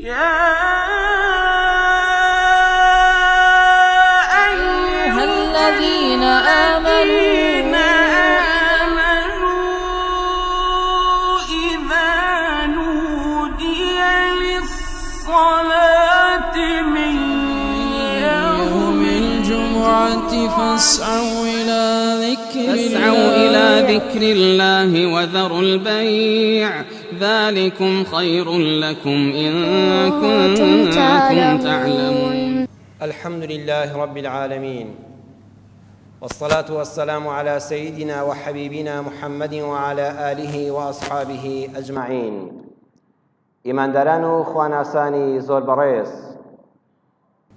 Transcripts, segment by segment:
يا أيها الذين آمنوا إذا نودي للصلاة من يوم الجمعة فاسعوا إلى ذكر الله وذروا البيع ذلكم خير لكم إن كنتم تعلمون. الحمد لله رب العالمين، والصلاة والسلام على سيدنا وحبيبنا محمد وعلى آله وأصحابه أجمعين. ئیمانداران و خواناسانی زۆر بەڕێز،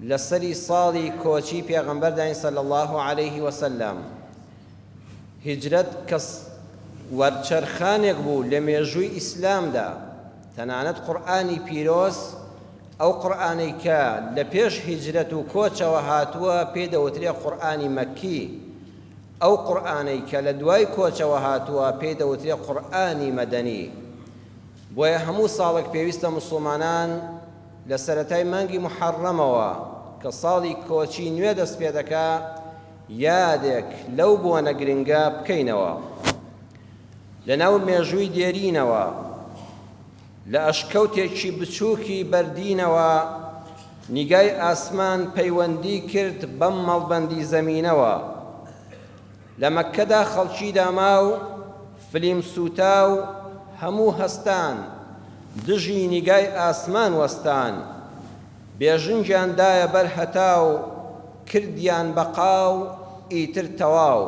لەسەری ساڵی کۆچی پێغەمبەرداین صلی الله عليه وسلم هجرەت کە وەرچەرخانێک بوو لە مێژووی ئیسلامدا، تەنانەت قورئانی پیرۆز ئەو قورئانەی کە لە پێش هیجرەت و کۆچەوە هاتووە پێدەوترێ قورئانی مەکی، ئەو قورئانەی کە لە دوای کۆچەوە هاتووە پێدەوترێ قورئانی مەدەنی. بۆیە هەموو ساڵێک پێویستە موسڵمانان لە سەرەتای مانگی محەڕەمەوە کە ساڵی کۆچی نوێ دەست پێ دەکا یادێک لەو بۆنە گرنگە بکەینەوە، لە ناو مێژووی دێرینەوە، لە ئەشکەوتێکی بچووکی بەردینەوە نیگای ئاسمان پەیوەندی کرد بەم مەڵبەندی زەمینەوە. لە مەککەدا خەڵکی داما و فلیم سووتا و هەموو هەستان دژی نیگای ئاسمان وەستان، بێژنگیاندایە بەر هەتاو کردیان بەقاو ئیتر تەواو.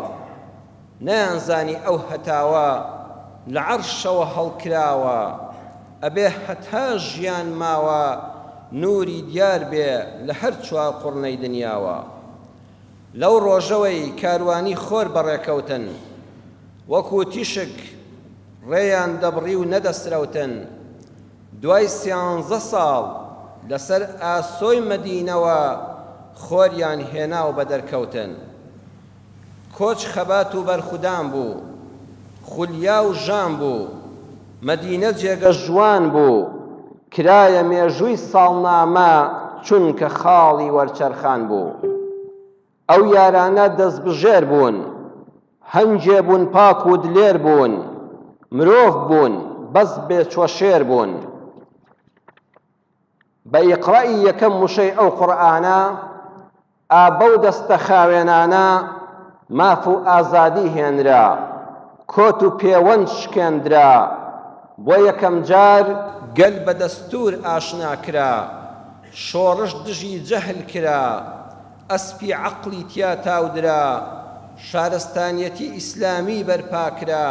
نەیانزانی ئەو هەتاوە لە عەرشەوە هەڵکراوە، ئەبێ هەتا ژیان ماوە نووری دیار بێ لە هەر چوار قوڕنەی دنیاوە. لەو ڕۆژەوەی کاروانی خۆر بەڕێکەوتن، وەکو تیشک ڕێیان دەبڕی و نەدەسرەوتن، دوای 13 ساڵ لەسەر ئاسۆی مەدینەوە خۆریان هێنا و بەدەرکەوتن. کۆچ خەبات و بەرخودان بوو، خولیا و ژان بوو، مەدینە جێگە ژوان بوو، کرایە مێژووی ساڵنامە چونکە خاڵی وەرچەرخان بوو. ئەو یارانە دەستبژێر بوون، هەنجێ بوون پاک و دلێر بوون، مرۆڤ بوون بەس بێچۆشێر بوون. بە ئیقڕەئی یەکەم وشەی ئەو قورئانە ئابە و دەستە خاوێنانە ماف و ئازادی هێنرا، کۆت و پەیوەند شکێندرا، بۆ یەکەم جار گەل بە دەستوور ئاشنا کرا، شۆڕش دژی جەهل کرا، ئەسپی عەقڵی تیا تاودرا، شارستانیەتی ئیسلامی بەرپا کرا،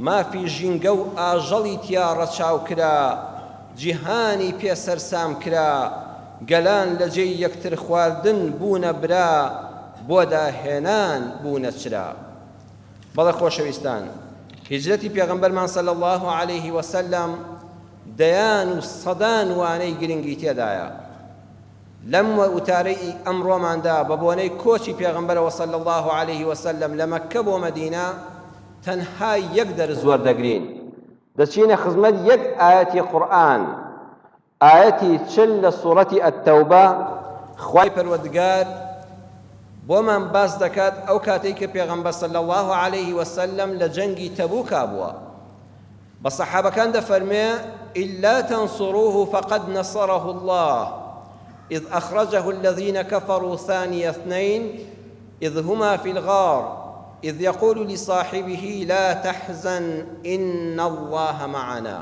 مافی ژینگە و ئاژەڵی تیا ڕەچاو کرا، جیهانی پێ سەرسام کرا، گەلان لە جێی یەکتر خواردن بوونە برا، بۆ داهێنان بوونە چرا. بەڵێ خۆشەویستان، هیجرەتی پێغەمبەرمان صلی الله عليه وسلم دەیان و سەدان وانەی گرنگی تێدایە. لەم وتارەی ئەمڕۆماندا بە بۆنەی کۆچی پێغەمبەرەوە صلی الله عليه وسلم لە مەککە بۆ مەدینە تەنها یەک دەرز وەردەگرین، دەچینە خزمەت یەک ئاەتی قورئان، ئاەتی 40 لە سوورەتی ئەتتەوبە. خوای پەروەردگار بۆمان باس دەکات ئەو کاتەی کە پێغەمبەر صلی الله عليه وسلم لە جەنگی تەبووکا بووە، بە سەحابەکان دەفەرمێ إلا تنصروه فقد نصره الله إذ أخرجه الذين كفروا ثاني اثنين إذ هما في الغار إذ يقول لصاحبه لا تحزن إن الله معنا.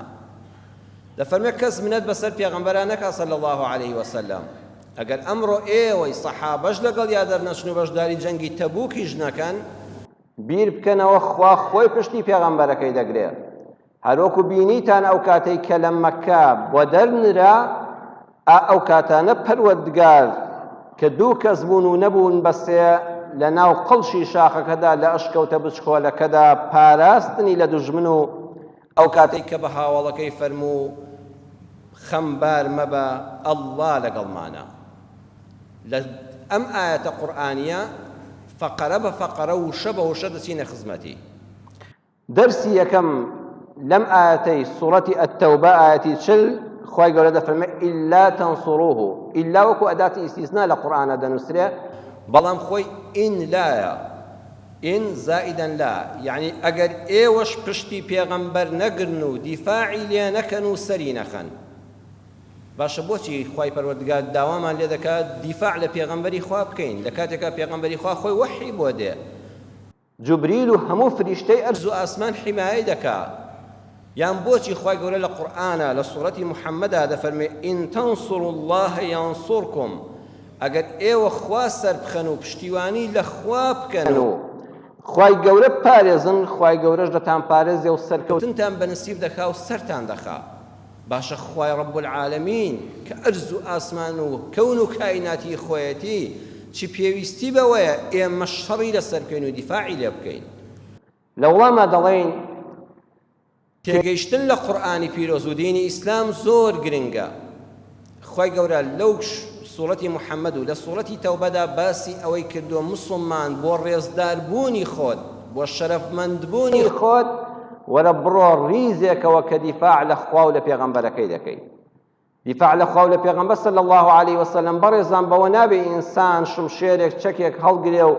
دەفەرمێ کەس منەت بەسەر پێغەمبەران نەکا صلی الله عليه وسلم. ئەگەر ئەمڕۆ ئێوەی سەحابەش لەگەڵ یا دەرنەچن و بەشداری جەنگی تەبووکیش نەکەن، بیر بکەنەوە خوا خۆی پشتی پێغەمبەرەکەی دەگرێت. هەروەکو بینیتان ئەو کاتەی کە لە مەککە بۆ دەرنرا، ئەو کاتانە پەروەردگار کە دوو کەس بوون و نەبوون بەسێ لە ناو قڵشی شاخەکەدا لە ئەشکەوتە بچکۆلەکەدا پاراستنی لە دوژمن و ئەو کاتەی کە بە هاوڵەکەی فەرموو خەمبار مەبە ئەڵڵا لەگەڵمانە. لە ئەم ئاەتە قورئانیە فقرة بفقرة وشبه وشد سين خزمتي درسي يكم لم آياتي سورة التوبة آياتي شل خی گەورە دەفەرمێ ئیلا تەنسوڕوه ئیلا وەکو ئەداتی ئیستیسنا لە قورئانە دەنووسرێ بەڵام خۆی ئین لایە ئین زائیدەن لا یعنی ئەگەر ئێوەش پشتی پێغەمبەر نەگرن و دیفاعی لێ نەکەن و سەری نەخەن باشە بۆچی خوای پەروەردگار داوامان لێ دەکات دیفاع لە پێغەمبەری خوا بکەین لە کاتێکا پێغەمبەری خوا خۆی وحی بۆ دێ جوبریل و هەموو فریشتەی ئەرز و ئاسمان حیمایە دەکات یان بۆچی خوای گەورە لە قورئانە لە سوورەتی محەممەدا دەفەرمێ ئین تەنسوڕوا الله یانسوڕکم ئەگەر ئێوە خوا سەر بخەن و پشتیوانی لە خوا بکەن و خوای گەورە پارێزن خوای گەورەش دەتان پارێزێ و سەرکەوتنتان بەنسیب دەکا و سەرتان دەخا باشە خوای رب العالمین کە ئەرز و ئاسمان و کەون و کائیناتی خۆیەتی چی پێویستی بەوەیە ئێمە شەڕی لەسەر بکەین و دیفاعی لێ بکەین لە وڵامە دەڵێن تێگەیشتن لە قورئانی پیرۆز و دینی ئیسلام زۆر گرنگە خوای گەورە لەو سوورەتی محەممەد و لە سوورەتی تەوبەدا باسی ئەوەی کردووە موسڵمان بۆ ڕێزداربوونی خۆت بۆ شەرەفمەندبوونی خۆت وەرە بڕۆ ریزێکەوە کە دیفاع لە خوا و لە پێغەمبەرەکەی دەکەیت دیفاع لە خوا و لە پێغەمبەر صلی الله عليه وسلم بەڕێزان بەوە نابێ ئینسان شمشێرێک چەکێک هەڵگرێ و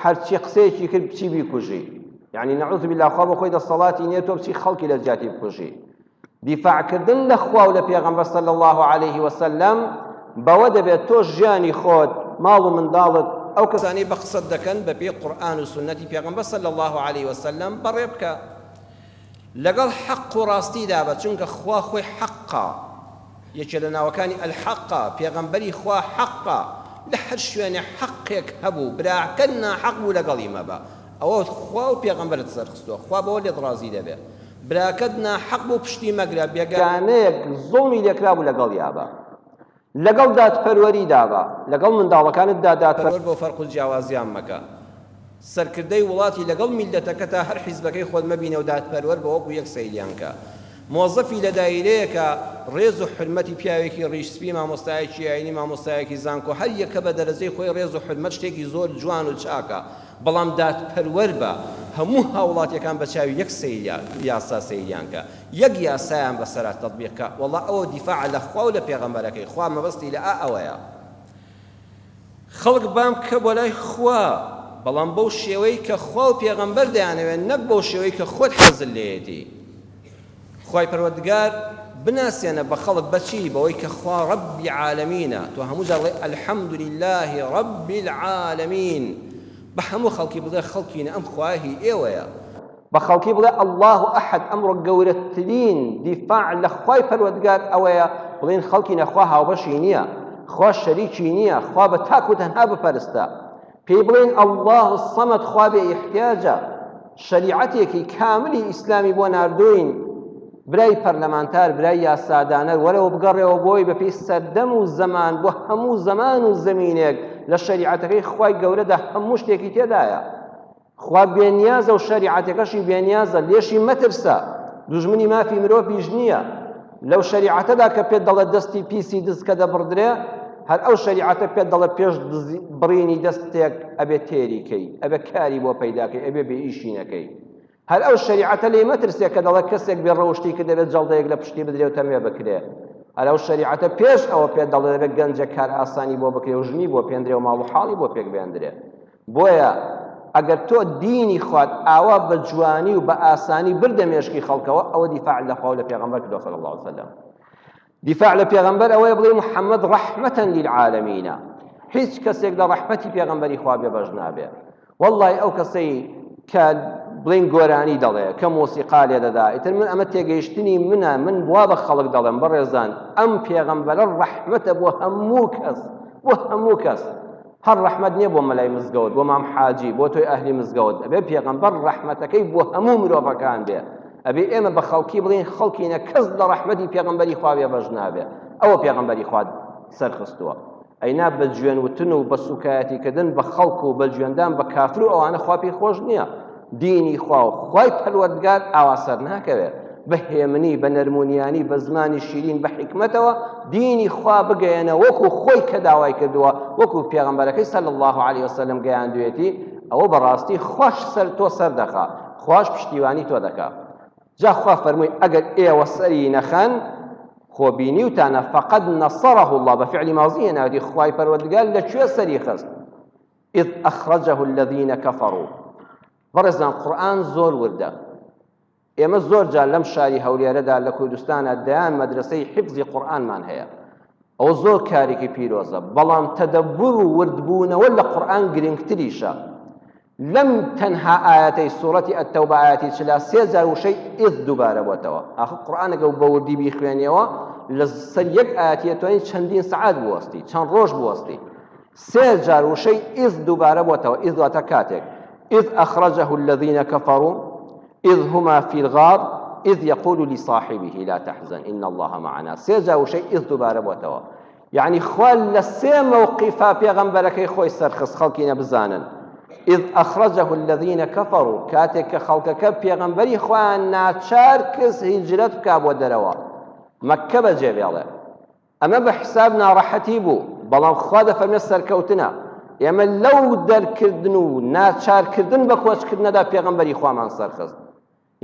هەرچی قسەیەکی کرد بچی بیکوژی یعنی نعوذ بالله خوا بە خۆی دەسەڵاتی نییە تۆ بچی خەڵکی لە جیاتی بکوژی دیفاعکردن لە خوا و لە پێغەمبەر صلی الله عليه وسلم بەوە دەبێت تۆ ژیانی خۆت ماڵ و منداڵت ئەو کەسانی بە قسەت دەکەن بە پێی قورئان و سنەتی پێغەمبەر صلی الله عليه وسلم بەڕێ بکە لەگەڵ حەق و ڕاستیدا بە چونکە خوا خۆی حەقا یەکێ لە ناوەکانی ئەلحەقا پێغەمبەری خوا حەقا لە هەر شوێنێ حەقێک هەبوو براکە ناحەق بوو لەگەڵی مەبە ئەوە خوا و پێغەمبەرت سەرخستووە خوا بەوە لێت ڕازی دەبێت براکەت ناحەق بوو پشتی مەگرە بێگانەیەک زوڵمی لێکرا بوو لەگەڵ یابە لەگەڵ دادپەروەریدا بە لەگەڵ منداڵەکانتدا دادپەروەر بۆ فەرق و جیاوازیان مەکە سەرکردەی وڵاتی لەگەڵ میلەتەکە تا هەر حیزبەکەی خۆت مەبینە و دادپەروەر بە وەکو یەک سەیریان کە مۆزەفی لە دایرەیەکە ڕێز و حرمەتی پیاوێکی ڕیشسپی مامۆستایەکی ئاینی مامۆستایەکی زانکۆ هەر یەکە بە دەرەجەی خۆی ڕێز و حرمەت شتێکی زۆر جوان و چاکە بەڵام دادپەروەر بە هەموو هاوڵاتیەکان بە چاوی یەک یاسا سەیریان کە یەک یاسایان بەسەرا تەطبیقکە وەڵا ئەوە دیفاع لە خوا و لە پێغەمبەرەکەی خوا مەبەستی لە ئەوەیە خەڵک بام بکە بۆ لای خوا بەڵام بەو شێوەی کە خوا و پێغەمبەر دەیانەوێت نەک بەو شێوەی کە خۆت حەزت لێیەتی خوای پەروەردگار بناسیێنە بە خەڵک بەچی بەوەی کە خوا ڕەبی عالەمینە تۆ هەموو دەڵێ الحەمد لله ڕەبی العالەمین بە هەموو خەڵکی بڵێ خەڵکینە ئەم خواهی ئێوەیە بە خەڵکی بڵێ الله ئەحەد ئەمڕۆ گەورەترین دیفاع لە خوای پەروەردگار ئەوەیە بڵێن خەڵکینە خوا هاوبەشی نییە خوا شەریکی نییە خوا بە تاک و تەنها بپەرستە پێی بڵێن الله الصەمەد خوا بێ ئیحتیاجە شەریعەتێکی کاملی ئیسلامی بۆ ناردوین برای پەرلەمانتار برای یاسادانەر وەرەوە بگەڕێەوە بۆی بەپێی سەردەم و زەمان بۆ هەموو زەمان و زەمینێک لە شەریعەتەکەی خوای گەورەدا هەموو شتێکی تێدایە خوا بێنیازە و شەریعەتەکەشی بێنیازە لێشی مەترسە دوژمنی مافی مرۆڤیش نییە لەو شەریعەتەدا کە پێت دەڵێت دەستی پیسی دز کە دەبڕدرێ هەر ئەو شەریعەتە پێت دەڵێت پێش بڕینی دەستێک ئەبێ تێریکەی ئەبێ کاری بۆ پەیداکەی ئەبێ بێ ئیشی نەکەی هەر ئەو شەریعەتە لێ مەترسێ کە دەڵێت کەسێک بێ ڕەوشتی کە دەبێت جەڵدەیەک لە پشتی بدرێ و تەمێ بکرێ هەر ئەو شەریعەتە پێش ئەوە پێت دەڵێت دەبێت گەنجە کار ئاسانی بۆ بکرێ و ژنی بۆ پێندرێ و ماڵ و حاڵی بۆ پێک بێندرێ بۆیە ئەگەر تۆ دینی خوات ئاوا بە جوانی و بە ئاسانی بردە مێشکی خەڵکەوە ئەوە دیفاع لە خوا و لە پێغەمبەر کردووە صلی الله علیه وسلم دیفاع لە پێغەمبەر ئەوەیە بڵێ محەممەد ڕەحمەتە للعالەمینە هیچ کەسێک لە ڕەحمەتی پێغەمبەری خوا بێبەش نابێ وەڵڵی ئەو کەسەی کە بڵین گۆرانی دەڵێ کە مۆسیقا لێ دەدا ئیتر من ئەمە تێگەیشتنی منە من وا بە خەڵک دەڵێم بەڕێزان ئەم پێغەمبەرە ڕەحمەتە بۆ هەموو کەس هەر ڕەحمەت نییە بۆ مەلای مزگەوت بۆ مام حاجی بۆ تۆی ئەهلی مزگەوت ئەبێ پێغەمبەر ڕەحمەتەکەی بۆ هەموو مرۆڤەکان بێ ئەبێ ئێمە بە خەڵکی بڵین خەڵکینە کەس لە ڕەحمەتی پێغەمبەری خوا بێبەش نابێ ئەوە پێغەمبەری خوا سەرخستووە ئەینا بە جوێنوتن و بە سوکایەتیکردن بە خەڵک و بە جوێندان بە کافر و ئەوانە خوا پێی خۆش نییە دینی خوا و خوای پەروەردگار ئاوا سەر ناکەوێت بە هێمنی بە نەرمونیانی بە زمانی شیرین بە حکمەتەوە دینی خوا بگەیەنە وەکو خۆی کە داوای کردووە وەکو پێغەمبەرەکەی صلی الله علیه وسلم گەیاندوێتی ئەوە بەڕاستی خوش سەر تۆ سەر دەخا خوش پشتیوانی تۆ دەکا جا خوا فەرمووی ئەگەر ئێوە سەری نەخەن خۆبینی وتانە فقد نصره الله بفعل ماضي نادي خواي پەروەردگار لەکوێ سەری خست إذ أخرجه الذين كفروا بەڕێزان قورئان زۆر وردە ئێمە زۆر جار لەم شاری هەولێرەدا لە کوردستانە دەیان مەدرسەی حیفزی قورئانمان هەیە ئەوە زۆر کارێکی پیرۆزە بەڵام تەدەبور و وردبوونەوە لە قورئان گرنگتریشە لەم تەنها ئاەتەی سوورەتی ئەتەوبە ئاەتی چلا 3000 وشەی ئذ دووبارە بۆتەوە ئاخر قورئانەکە بە وردی بیخوێنیەوە لە سەر یەک ئاەتی توانین چەندین سەعات بوەستی چەند ڕۆژ بوەستی 3000 وشەی ئذ دووبارە بۆتەوە ئذ واتە کاتێک إذ أخرجه الذين كفروا إذ هما في الغار إذ يقول لصاحبه لا تحزن إن الله معنا سيجا وشيء إذ دوباره بوتوا يعني خوال لسي موقفا بيغمبرك خوي سرخص خلقين بزانا إذ أخرجه الذين كفروا كاتك خلقك بيغمبري خوان ناتشار كس هجرت كاب ودروا مكة بجيب يالله أما بحسابنا راحتي بو بلان خواد فرمي سركوتنا ئێمە لەو دەرکردن و ناچارکردن بە کۆچکردنەدا پێغەمبەری خوامان سەرخست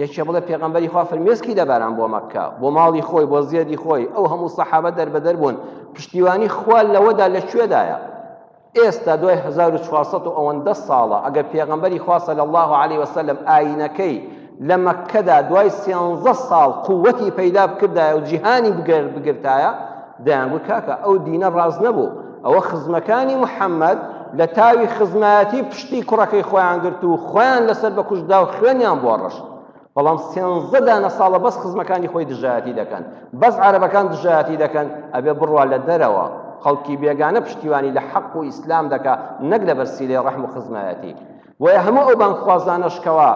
یەکێ بڵێ پێغەمبەری خوا فەرمێسکی دەباران بۆ مەککە بۆ ماڵی خۆی بۆ زێدی خۆی ئەو هەموو سەحابە دەربەدەر بوون پشتیوانی خوا لەوەدا لەکوێدایە ئێستا دوای 1400 و ئەوەندە ساڵە ئەگەر پێغەمبەری خوا صلی الله علیه وسلم ئاینەکەی لە مەککەدا دوای 13 ساڵ قووەتی پەیدا بکردایە و جیهانی بگرتایە دەیانگوت کاکە ئەو دینە ڕاز نەبوو ئەوە خزمەکانی محەممەد لە تاوی خزمەتی پشتی کوڕەکەی خۆیان گرت و خۆیان لەسەر بە کوشدا و خوێنیان بۆ ڕەش بەڵام 13 دانە ساڵە بەس خزمەکانی خۆی دژایەتی دەکەن بەس عەرەبەکان دژایەتی دەکەن ئەبێ بڕوا لە دەرەوە خەڵکی بێگانە پشتیوانی لە حەق و ئیسلام دەکا نەک لە بەرسیلەی ڕەحم و خزمەتی وایە هەموو ئەو بانگخوازانەشکەوە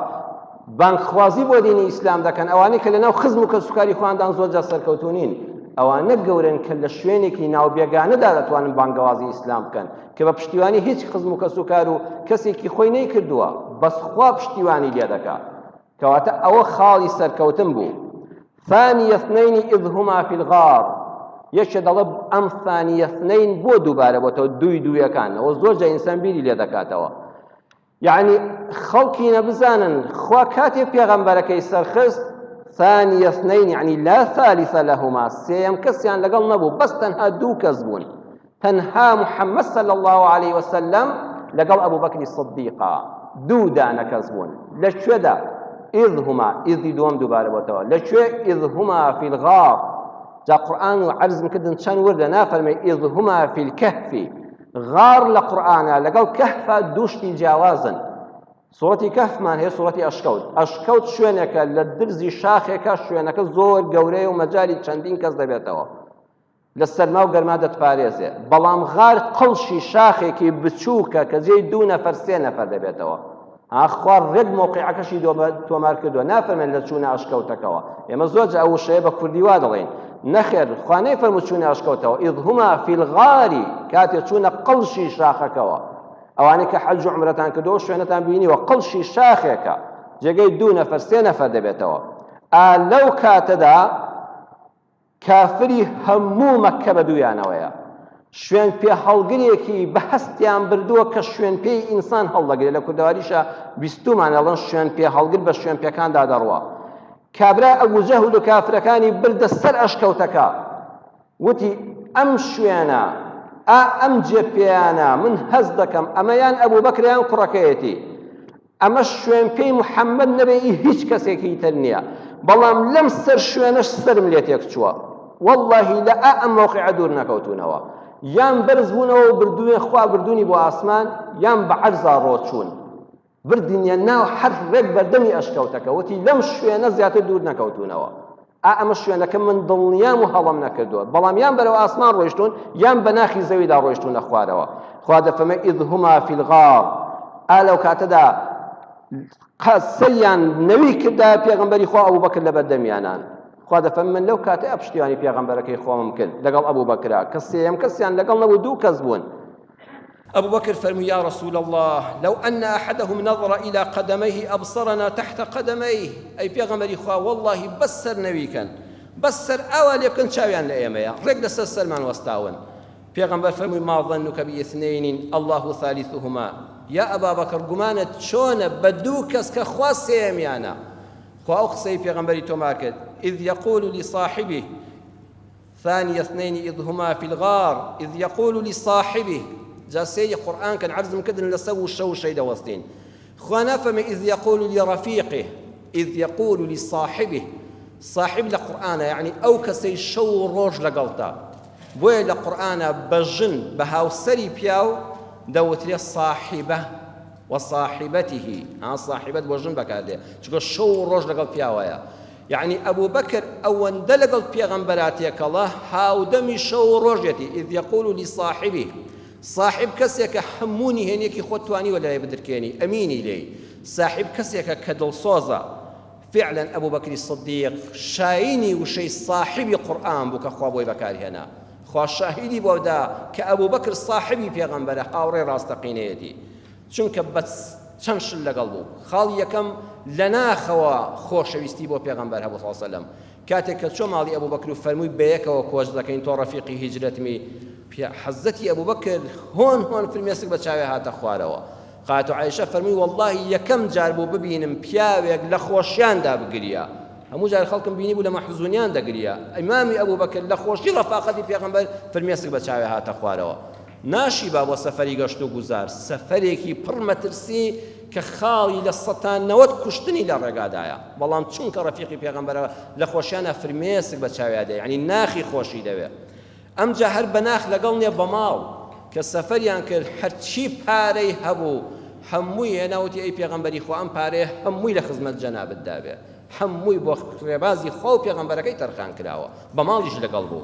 بانگخوازی بۆ دینی ئیسلام دەکەن ئەوانەی کە لەناو خزم و کەسوکاری خۆیاندان زۆرجار سەرکەوتوونین ئەوانە گەورن کە لە شوێنێکی ناو بێگانەدا دەتوانن بانگەوازی ئیسلام بکەن کە بە پشتیوانی هیچ خزم و کەسوکار و کەسێکی خۆی نەیکردووە بەس خوا پشتیوانی لێ دەکات کەواتە ئەوە خاڵی سەرکەوتن بوو ثاني اثنين إذ هما في الغار یەکێ دەڵێ ئەم ثاني اثنين بۆ دووبارە بۆتەوە دووی دوویەکانەوە زۆر جا ئینسان بیری لێ دەکاتەوە یعنی خەڵکی نەبزانن خوا کاتێک پێغەمبەرەکەی سەرخست ثاني اثنين يعني لا ثالث لهما سيم كسيان لقل نبو بس تنها دو كذبون تنها محمد صلى الله عليه وسلم لقل أبو بكر الصديق دو دانا كذبون لشودا إذ هما إذ دوم دوباره بتوا لشو إذ هما في الغار جاء قرآن وعرز مكدن شان ورد نافرمي إذ هما في الكهف غار لقرآن لقل كهف دوشتي جوازا سوورەتی کەفمان هەیە سوورەتی ئەشکەوت شوێنێکە لە درزی شاخێکە شوێنەکە زۆر گەورەیە و مەجای چەندین کەس دەبێتەوە لە سەرما و گەرما دەتپارێزێ بەڵام غار قەڵشی شاخێکی بچووکە کە جێی 2 نەفەر 3 نەفەر دەبێتەوە خوار ڕێک مۆقیعەکەشی تۆمار کردووە نافەرمێن لە چوونە ئەشکەوتەکەەوە ئێمە زۆر ئەو شەیە بە کوردی وا دەڵێن نەخێر خوا نەیفەرموو چوونە ئەشکەوتەوە ئیذ هما فی الغار کاتێ چوونە قەڵشی شاخەکەەوە ئەوانەی کە حەج و عومرەتان کردەوە شوێنەتان بینیوە قەڵشی شاخێکە جێگەی 2 نەفەر 3 نەفەر دەبێتەوە لەو کاتەدا کافری هەموو مەککە بە دوویانەوەیە شوێن پێ هەڵگرێکی بە هەستیان بردووە کە شوێن پێی ئینسان هەڵدەگرێت لە کوردەواریشە 20مان ئەڵەن شوێن پێ هەڵگر بە شوێن پێکاندا دەڕوە کابرا ئەبوو جەهل و کافرەکانی بردە سەر ئەشکەوتەکە وتی ئەم شوێنە ئەم جێپیانە من هەز دەکەم ئەمەیان ئەبوو بەکریان کوڕەکەیەتی ئەمە شوێن پێی محەممەد نەبێ هیچ کەسێکی تر نییە بەڵام لەم سەر شوێنەش سرم لێ تێک چووە واللهی لە ئەم موقعە دوور نەکەوتونەوە یان بەرز بوونەوە و بردووێ خوا بردوونی بۆ ئاسمان یان بە عەرزا ڕۆچوون بردینە ناو هەر ڕێک بەردەمی ئەشکەوتەکە وتی لەم شوێنە زیاتر دوور نەکەوتونەوە ئەمە شوێنەکە من دڵنیام و هەڵم نەکردووە بەڵام یان بەرەوە ئاسمان ڕۆیشتون یان بە ناخی زەویدا ڕۆیشتونە خوارەوە خوا دەفەرمێ ئیذ هما فی الغار لەو کاتەدا سەریان نەوی کردا پێغەمبەری خوا ئەبوو بەکر لە بەردەمیانان خوا دەفەرمێ من لەو کاتە پشتیوانی پێغەمبەرەکەی خۆمم کرد لەگەڵ ئەبوو بەکرا کە سێیەم کەسیان لەگەڵ نەبوو 2 کەس بوون أبو بكر فرموا يا رسول الله لو أن أحدهم نظر إلى قدميه أبصرنا تحت قدميه أي بيغمر إخوة والله بسر نبيكا بسر أول يكن شاويان لأياميا رجل سلمان واستاون بيغمبر فرموا ما ظنك باثنين الله ثالثهما يا أبا بكر قمانة شون بدوكس كخواس سيميانا خوا أقصي بيغمبري توماكد إذ يقول لصاحبه ثاني اثنين إذ هما في الغار إذ يقول لصاحبه جا سيدي قرآن كان عرض مكدن لسو الشو الشيء وسطين خوانا فما إذ يقول لرفيقه إذ يقول لصاحبه صاحب لقرآن يعني أو كسي شو روج لقلتا بوي لقرآن بجن بهاو سري بياو دوت لي صاحبه وصاحبته صاحبة بوجن بكاده شكو شو روج لقل بياويا يعني أبو بكر أو اندلقل بيغمبراتيك الله هاو دمي شو روجتي إذ يقول لصاحبه صاحب كسيك حموني هنيك خوتواني ولا يبدركيني أميني لي صاحب كسيك كدل صوزة فعلا أبو بكر الصديق شايني وشي صاحبي قرآن بك خوابوي بكاري هنا خوا شاهدي بودا كأبو بكر صاحبي بيغمبره هاوري راستقينيتي چونکە بەس چەند شل لەگەڵ بوو خاڵ یەکەم لە ناخەوە خۆشەویستی بۆ پێغەمبەر هەبوو صلی الله علیه وسلم کاتێک کە چۆ ماڵی ئەبوو بەکر و فەرمووی بەیەکەوە کۆچ دەکەین تۆ ڕەفیقی هیجرەتمی حەزەتی ئەبوو بەکر هۆن فرمێسک بە چاوێ هاتە خوارەوە قالت عایشە فەرمووی والله یەکەم جار بوو ببینم پیاوێک لە خۆشیاندا بگریا هەموو جار خەڵکم بینی بوو لە مەحزونیان دەگریا ئیمامی ئەبوو بەکر لە خۆشی ڕەفاقەتی پێغەمبەر فرمێسک بە چاوێ هاتە خوارەوە ناشی با بۆ سەفەری گەشت و گوزار سەفەرێکی پڕ مەترسی کە خاڵی لە 190 کوشتنی لە ڕێگادایە بەڵام چونکە ڕەفیقی پێغەمبەرە لە خۆشیانە فرمێسک بە چاویادە یعنی ناخی خۆشی دەوێت ئەمجا هەر بەناخ لەگەڵ نییە بە ماڵ کە سەفەریان کرد هەرچی پارەی هەبوو هەمووی هێناوتی ئەی پێغەمبەری خوا ئەم پارەیە هەمووی لە خزمەت جەنابەتدا بێ هەمووی بۆ ڕێبازی خوا و پێغەمبەرەکەی تەرخان کراوە بە ماڵیش لەگەڵ بوو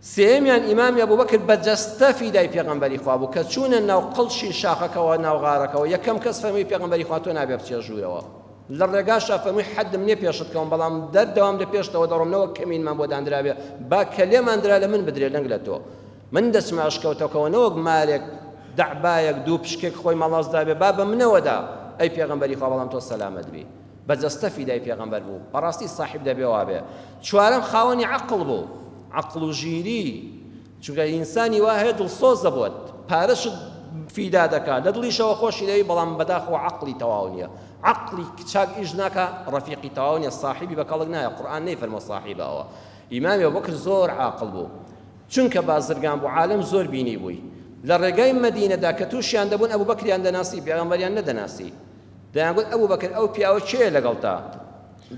سێمیان ئیمامی ئەبوو بەکر بەجەستە فیدای پێغەمبەری خوا بوو کە چوونە ناو قڵشی شاخەکەەوە ناو غارەکەەوە یەکەم کەس فەرمووی پێغەمبەری خوا تۆ نابێ بچێ ژوورەوە لە ڕێگاشا فەرمووی حەدم نییە پێشت کەوم بەڵام دەردەوام لە پێشتەوە دەڕۆمنەوە کەمینمان بۆ دانرابێ با کە لێماندرا لە من بدرێ لەنگ لە تۆ من دەچمە ئەشکەوتەکەەوە نەوەک مارێک دەعبایەک دوو پشکێک خۆی مەڵازدا بێ با بە منەوەدا ئەی پێغەمبەری خوا بەڵام تۆ سەلامەت بی بەجەستە فیدای پێغەمبەر بوو بەڕاستی صاحب دەبێوا بێ چوارەم خاوەنی عەقڵ بوو عەقڵ و ژیری چونکە ئینسانی وا هەیە دڵسۆز دەبوت پارەشت فیدا دەکات لە دڵیشەوە خۆشی دەوی بەڵام بەداخەوە عەقڵی تەواو نییە عەقڵی کچاک ئیش ناکە ڕەفیقی تەواو نییە صاحبی بە کەڵک نایە قورئان نەیفەرمێ صاحبەوە ئیمامی ئەبوبەکر زۆر عاقڵ بوو چونکە بازرگان بوو عالم زۆر بینی بووی لە ڕێگای مەدینەدا کە تووشیان دەبوون ئەبوبەکریان دەناسی پێغەمبەریان نەدەناسی دەیانگوت ئەبوبەکر ئەو پیاوە چێ لەگەڵتا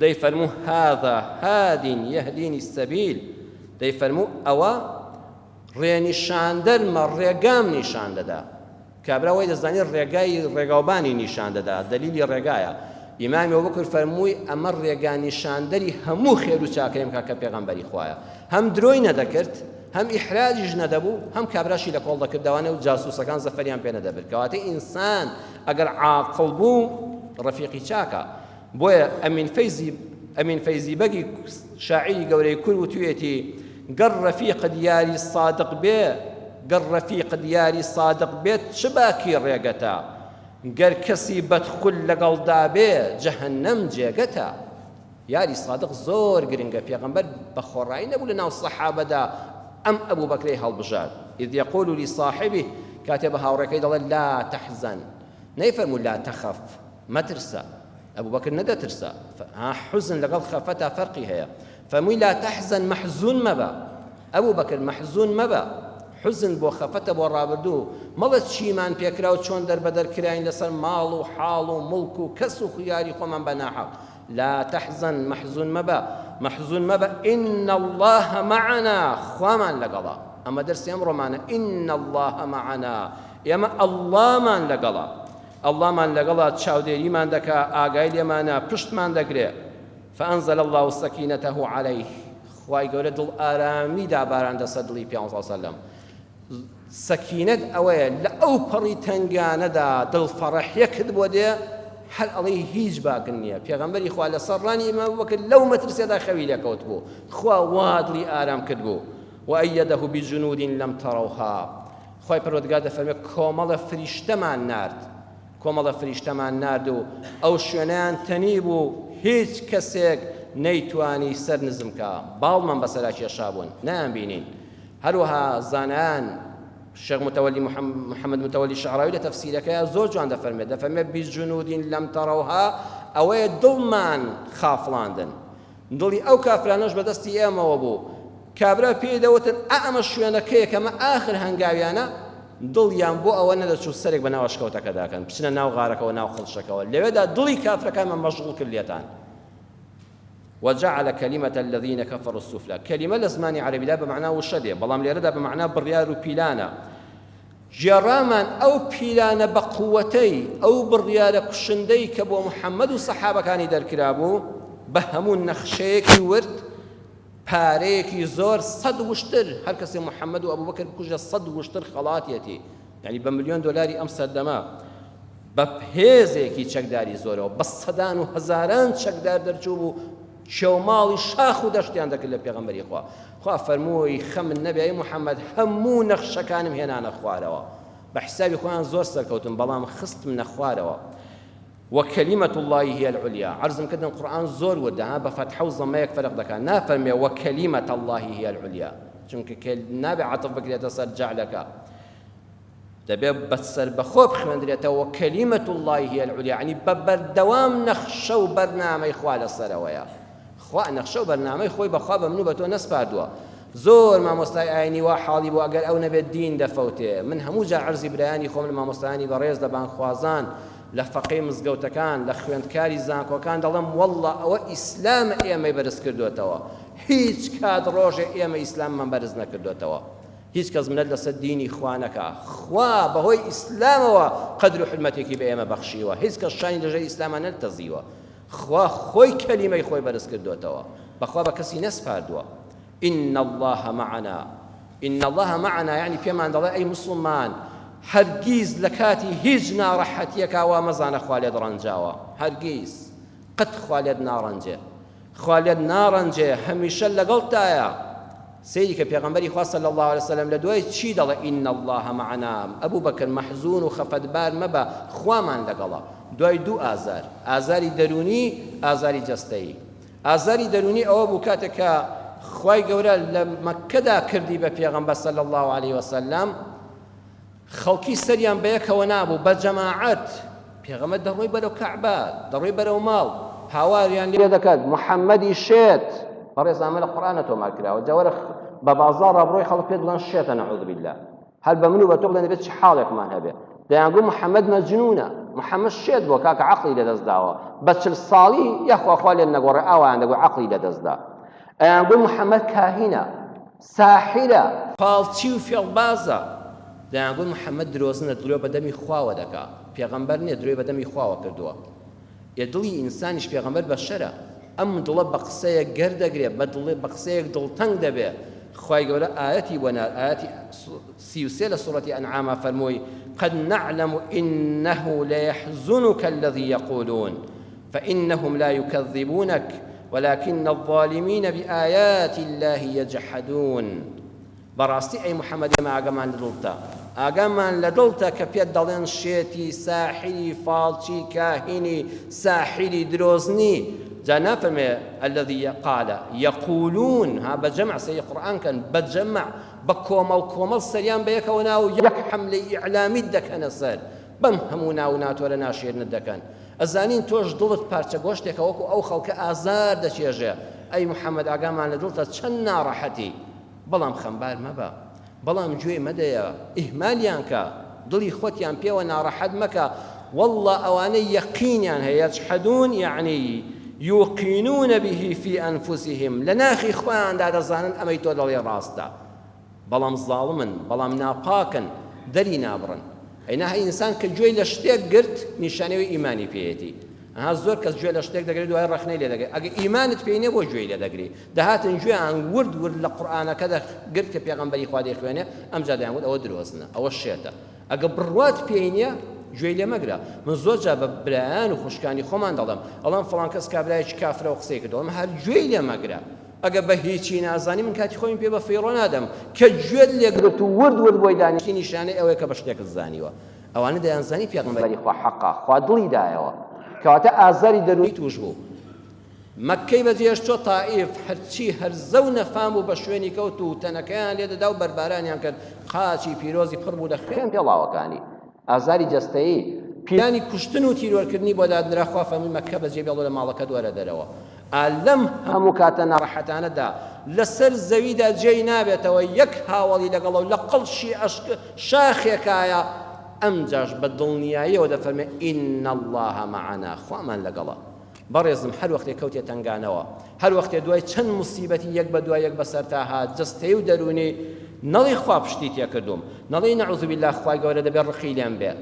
دەیفەرموو هذا هاد يهديني السبيل دەیفەرموو ئەوە ڕێنیشاندەرمە ڕێگام نیشان دەدا کابرا وای دەزانی ڕێگاوبانی نیشان دەدا دەلیلی ڕێگایە ئیمامی ئەبوبەکر فەرمووی ئەمە ڕێگانیشاندەری هەموو خێر و چاکەیم کە پێغەمبەری خوایە هەم درۆی نەدەکرد هەم ئیحراجیش نەدەبوو هەم کابراشی لە کۆڵ دەکردەوەنە و جاسووسەکان زەفەریان پێ نەدەبرد کەواتە ئینسان ئەگەر عاقڵ بوو ڕەفیقی چاکە بۆیە ئەمین فەیزی بەگی شاعیری گەورەی کورد وتوێتی گەڕ ڕەفیق دیاری صادق بێ گەڕ ڕەفیق دیاری صادق بێت چ باکی ڕێگەتە گەر کەسی بەدخول لەگەڵدا بێ جەهەنەم جێگەتە یاری صادق زۆر گرنگە پێغەمبەر بە خۆڕایی نەبوو لە ناو سەحابەدا ئەم ئەبوو بەکرەی هەڵبژات إذ يقول لصاحبه کاتێ بە هاوڕێکەکەی دەڵێت لا تەحزەن نەیفەرموو لا تەخەف مەترسە ئەبوو بەکر نەدەترسە حوزن لەگەڵ خەفەتا فەرقی هەیە فەرمووی لا تەحزەن مەحزون مەبە ئەبوو بەکر مەحزون مەبە حزن بۆ خەفەتە بۆ ڕابردوو مەڵە چیمان پێکرا و چۆن دەربەدەرکراین لەسەر ماڵ و حاڵ و مڵک و کەس و خویاری خۆمان بە ناحەق لا تحزن محزون مەبە إن الله معنا خوامان لەگەڵا ئەمە دەرسی ئەمڕۆمانە إن الله معنا ئێمە ئەڵڵامان لەگەڵا ئەڵڵامان لەگەڵا چاودێریمان دەکا ئاگای لێمانە پشتمان دەگرێ فأنزل الله سكينته عليه خوای گەورە دڵ ئارامی داباران دەسەر دڵی پێغەمبەر صلی الله علیه وسلم سەکینەت ئەوەیە لە ئەو پەڕی تەنگانەدا دڵفەڕەحیەکت بۆ دێ هەر ئەڵێ هیچ باکن نییە پێغەمبەری خوا لە سەرڕانی ئیمام ئەبوبەکر لەو مەترسیەدا خەوی لێکەوت بوو خوا وا دڵی ئارام کرد بوو وأيده بجنود لم تروها خوای پەروەردگار دەفەرمێ کۆمەڵە فریشتەمان نارد و ئەو شوێنیان تەنی بوو هیچ کەسێک نەیتوانی سەر نزمکە باڵمان بەسەرا کێشا بوون نەیان بینین هەروەها زانایان شێخ محەممەد متەوەلی شەعراوی لە تەفسیرەکەیە زۆر جوان دەفەرمێت بجنود لم تروها ئەوەیە دڵمان خافڵاندن دڵی ئەو کافرانەش بەدەستی ئێمەوە بوو کابرا پێدەوتن ئەمە شوێنەکەیە کەمە ئاخر هەنگاویانە دڵیان بۆ ئەوە نەدەچوو سەرێک بە ناوەشکەوتەکە داکەن بچنە ناو غارەکەەوە ناو خڵشەکەەوە لەوێدا دڵی کافرەکانمان مەشغوڵ کرد لێتان وجعل كلمة الذين كفروا السفلى كلمة لزماني عربي لا بمعنى وشدة بلام ليردا بمعنى بريار وبيلانا جرامان أو بيلانا بقوتي أو بريار كشندي كبو محمد وصحابة كان يدر كرابو بهمون نخشيك ورد پارەیەکی زۆر سەد وشتر هەر کەسێ محەممەد و ئەبوبەکر بکوژە سەد وشتر خەڵاتیەتی یعنی بە ملیۆن دۆلاری ئەم سەردەما بە هێزێکی چەکداری زۆرەوە بە سەدان و هەزاران چەکدار دەرچوو بوو شێوماڵی شاخ و دەشتیان دەکرد لە پێغەمبەری خوا فەرمووی خەمن نەبێ ئەی محەممەد هەموو نەخشەکانم هێنانە خوارەوە بە حسابی خۆیان زۆر سەرکەوتم بەڵام خستم نەخوارەوە وكلمة الله هي العليا عرضم كده القرآن زور وده بفتح وضميك فرق دكا نافرمي وكلمة الله هي العليا چونك نابع عطف بكريتا صار جعلك دبي بتصر بخوب خمندريتا وكلمة الله هي العليا يعني ببردوام نخشو برنامج خوال الصرويا خوا نخشو برنامج خوي بخواب منو بتو نسبادوا زور ما مستعي عيني وحالي واقل او نبي الدين دفوته من هموجا عرضي برياني خوم ما مستعاني بريز دبان خوازان لفقي مزگەوتەکان لە خوێندکاری زانکۆکان دەڵێم وەڵڵا ئەوە ئیسلام ئێمەی بەرز کردوێتەوە هیچ کات ڕۆژێ ئێمە ئیسلاممان بەرز نەکردوێتەوە هیچ کەس منەت لەسەر دینی خوا نەکا خوا بەهۆی ئیسلامەوە قەدر و حرمەتێکی بە ئێمە بەخشیوە هیچ کەس شانی لەژێر ئیسلامان نەتەزیوە خوا خۆی کەلیمەی خۆی بەرز کردوێتەوە بەخوا بە کەسی نەسپاردووە إن الله معنا إن الله معنا يعني پێمان دەڵێ ئەی مسلمان هەرگیز لە کاتی هیچ ناڕەحەتیەکە وا مەزانە خوا لێت ڕەنجاوە هەرگیز قەت خوا لێت ناڕەنجێ خوا لێت ناڕەنجێ هەمیشە لەگەڵتایە سەیری کە پێغەمبەری خوا صلی الله عليه وسلم لە دوای چی دەڵێ إن الله معنا ئەبوو بەکر مەحزون و خەفەتبار مەبە خوامان لەگەڵە دوای دوو ئازار ئازاری دەرونی ئازاری جەستەیی ئازاری دەرونی ئەوە بوو کاتێک کە خوای گەورە لە مەککەدا کردی بە پێغەمبەر صلی الله عليه وسلم خەڵکی سەریان بەیەکەوە نابوو بە جەماعەت پێغەمبەر دەڕۆی بەرەو کەعبە دەڕۆی بەرەو ماڵ هاواریان لێ دەکات محەممەدی شێت بەڕێز ئەمە لە قورئانە تۆمار کراوە جاوەرە بە بازاڕ ڕابڕۆی خەڵک پێ دڵێن شێتە نەعوذ بالله هەر بە من و بە تۆ بڵێن دەبێت چ حاڵێکمان هەبێ دەیانگوت محەممەد مەجنونە محەممەد شێت بۆ کاکە عەقڵی لەدەستداوە بە 40 ساڵی یەخوا خوا لێن نەگۆڕێ ئاوایان دەگوت عەقڵی لەدەستدا ئەیانگوت محەممەد کاهینە ساحرە فاڵچی و فێڵبازە دەیانگوت محەممەد درۆزنە دڵێ بەدەمی خواوە دەکا پێغەمبەر نییە درۆی بەدەمی خواوە کردووە یە دڵی ئینسانیش پێغەمبەر بەشەرە ئەم دڵە بە قسەیەک گەردەگرێت بە قسەیەک دڵتەنگ دەبێت خوای گەورە ئاەتی بۆنار ئاەتی 33 لە سوڕەتی ئەنعامە فەرمووی قد نعلم إنه ليحزنك الذي يقولون فإنهم لا يكذبونك ولكن الظالمين بآيات الله يجحدون بەڕاستی ئەی محەممەد ئێمە ئاگەمان لە دڵتە ئاگامان لە دڵتە کە پێت دەڵێن شێتی ساحری فاڵچی کاهینی ساحری درۆزنی جا نافەرمێ الذي قال يقولون ها بەجەمع سەی قورئان کەن بەجەمع بە کۆمەڵ سەریان بەیەکەوە ناو یەک حەملەی ئیعلامیت دەکەنە سەر بەم هەموو ناو ناتۆرە ناشێرنت دەکەن ئەزانین تۆش دڵت پارچە گۆشتێکە وەکو ئەو خەڵکە ئازار دەچێژێ ئەی محەممەد ئاگامان لە دڵتە چەند ناڕەحەتی بەڵام خەمبار مەبە بەڵام گوێ مەدەیە ئیهمالیان کە دڵی خۆتیان پێوە ناڕەحەت مەکە والله ئەوانەی یەقینیان هەیە يجحدون يعني يوقنون به في أنفسهم لناخي خوان دا دەزانن ئەمەی تۆ دەڵێ ڕاستە بەڵام زاڵمن بەڵام ناپاکن دەری نابڕن ئەینا هەر ئینسان کە گوێی لە شتێک گرت نیشانەوەی ئیمانی پێیەتی ئەها زۆر کەس گوێ لە شتێک دەگرێت دوای ڕەخنەی لێ دەگرێت ئەگە ئیمانت پێی نییە بۆ گوێی لێ دەگری دەهاتن گوێیان ورد لە قورئانەکە دەگرت کە پێغەمبەری خوا دەیخوێنێ ئەمجا دەیانگوت ئەوە درۆزنە ئەوە شێتە ئەگە بڕوات پێی نییە گوێی لێ مەگرە من زۆر جا بە برایان و خوشکانی خۆمان دەڵێم ئەڵام فڵان کەس کابرایەکی کافرە و قسەی کردەوە ئەمە هەر گوێی لێ مەگرە ئەگە بە هیچی نازانی من کاتی خۆیم پێ بە فەیڕۆ نادەم کە گوێت لێگرت و ورد بۆی دانیشتی نیشانەی ئەوەیە کە بە شتێکت زانیوە ئەوانە دەیانزانی پێغەمبەری خوا حەقا خوا دڵی دایەوە کەواتە ئازاری دەرونی توش بوو مەککەی بەجێشتۆ تائیف هەرچی هەرزە و نەفام و بە شوێنی کەوت و تەنەکەیان لێ دەدا و بەربارانیان کرد قاچی پیرۆزی پڕ بوو لە خوێن پێڵاوەکانی ئازاری جەستەیی پیلانی کوشتن و تیرۆرکردنی بۆ دادنرا خوا فەرمووی مەککە بەجێ بێڵۆ لە ماڵەکە دووەرە دەرەوە ئالەم هەموو کاتە ناڕەحەتانەدا لەسەر زەویدا جێی نابێتەوە یەک هاوڵی لەگەڵە و لە قەڵشی شاخێکایە ئەمجاش بە دڵنیاییەوە دەفەرمێ ئین الله معنا خوامان لەگەڵە. بەڕێزم هەر وەختێک کەوتێ تنگانەوە، هەر وەختێ دوای چەند موسیبەتی یەک بە دوای یەک بەسەر تا هات جستەی و دەرونی نەڵی خوا پشتی تێکردوم، نەڵی نەعوذ بالله خوای گەورە دەبێت ڕقی لێم بێ،